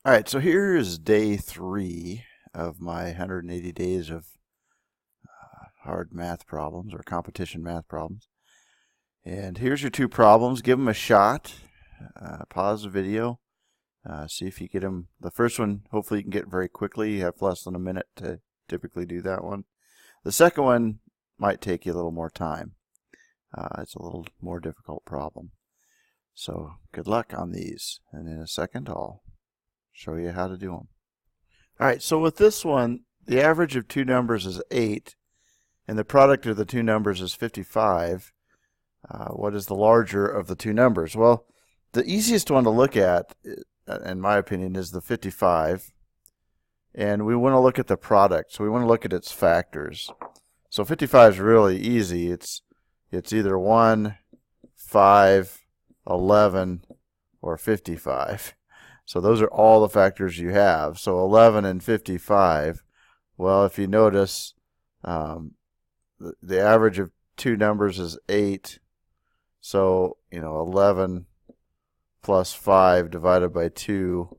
All right, so here is day 3 of my 180 days of hard math problems or competition math problems. And here's your 2 problems. Give them a shot. Pause the video. See if you get them. The first one, hopefully you can get very quickly. You have less than a minute to typically do that one. The second one might take you a little more time. It's a little more difficult problem. So good luck on these. And in a second, I'll show you how to do them. All right, so with this one, the average of 2 numbers is 8, and the product of the 2 numbers is 55. What is the larger of the 2 numbers? Well, the easiest one to look at, in my opinion, is the 55. And we want to look at the product, so we want to look at its factors. So 55 is really easy. It's either 1, 5, 11, or 55. So those are all the factors you have. So 11 and 55. Well, if you notice, the average of 2 numbers is 8. So, 11 plus 5 divided by 2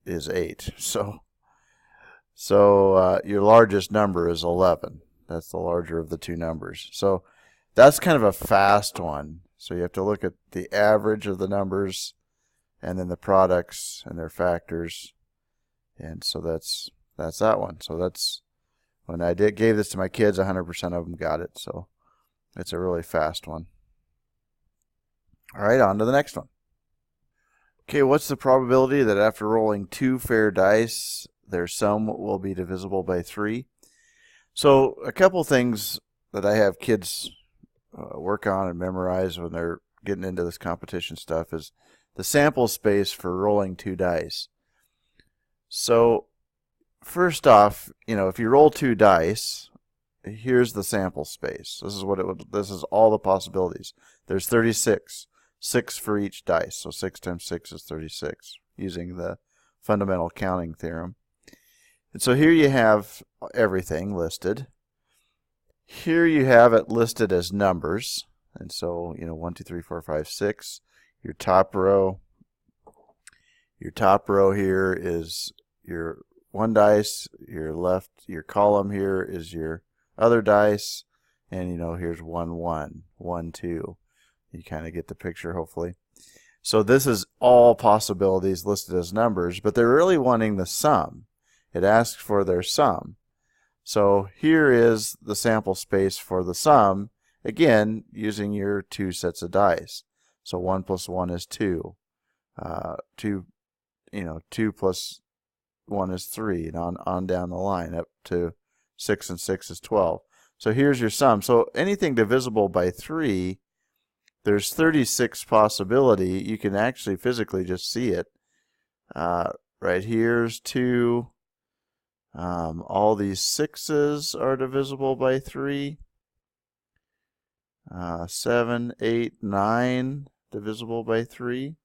is 8. So your largest number is 11. That's the larger of the 2 numbers. So that's kind of a fast one. So you have to look at the average of the numbers and then the products and their factors. And so that's that one. So that's when I gave this to my kids, 100% of them got it. So it's a really fast one. All right, on to the next one. Okay, what's the probability that after rolling 2 fair dice, their sum will be divisible by 3? So a couple things that I have kids work on and memorize when they're getting into this competition stuff is the sample space for rolling 2 dice. So first off, if you roll 2 dice, here's the sample space. This is all the possibilities. There's 36, 6 for each dice. So 6 times 6 is 36 using the fundamental counting theorem. And so here you have everything listed. Here you have it listed as numbers. And so, 1, 2, 3, 4, 5, 6. Your top row here is your 1 dice. Your column here is your other dice. And, here's 1, 1, 1, 2. You kind of get the picture, hopefully. So this is all possibilities listed as numbers, but they're really wanting the sum. It asks for their sum. So here is the sample space for the sum, again, using your 2 sets of dice. So 1 plus 1 is 2. 2 plus 1 is 3, and on down the line up to 6 and 6 is 12. So here's your sum. So anything divisible by 3, there's 36 possibility. You can actually physically just see it. Right here's 2. All these 6s are divisible by 3. 7, 8, 9 divisible by 3.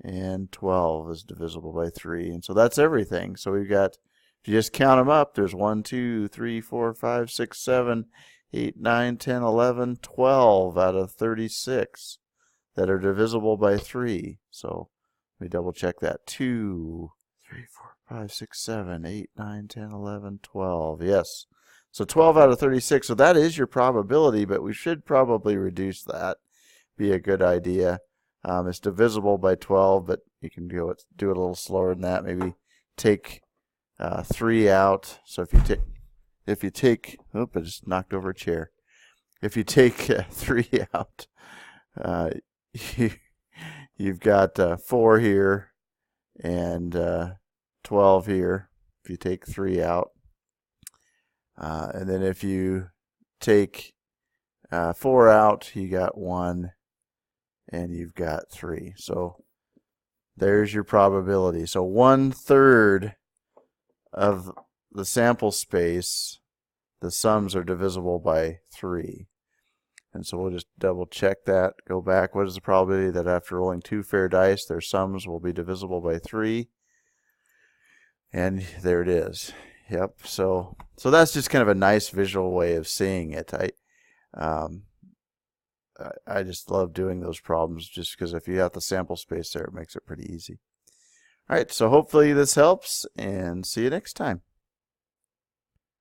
And 12 is divisible by 3. And so that's everything. So we've got, if you just count them up, there's 1, 2, 3, 4, 5, 6, 7, 8, 9, 10, 11, 12 out of 36 that are divisible by 3. So let me double check that. 2, 3, 4, 5, 6, 7, 8, 9, 10, 11, 12. Yes. So 12 out of 36. So that is your probability, but we should probably reduce that. Be a good idea. It's divisible by 12, but you can do it a little slower than that. Maybe take 3 out. So if you take, I just knocked over a chair. If you take 3 out, you've got 4 here and 12 here. If you take 3 out, and then if you take 4 out, you got 1. And you've got 3. So there's your probability. So 1/3 of the sample space, the sums are divisible by 3. And so we'll just double check that. Go back. What is the probability that after rolling 2 fair dice, their sums will be divisible by 3? And there it is. Yep. So that's just kind of a nice visual way of seeing it. I just love doing those problems just because if you have the sample space there, it makes it pretty easy. All right, so hopefully this helps, and see you next time.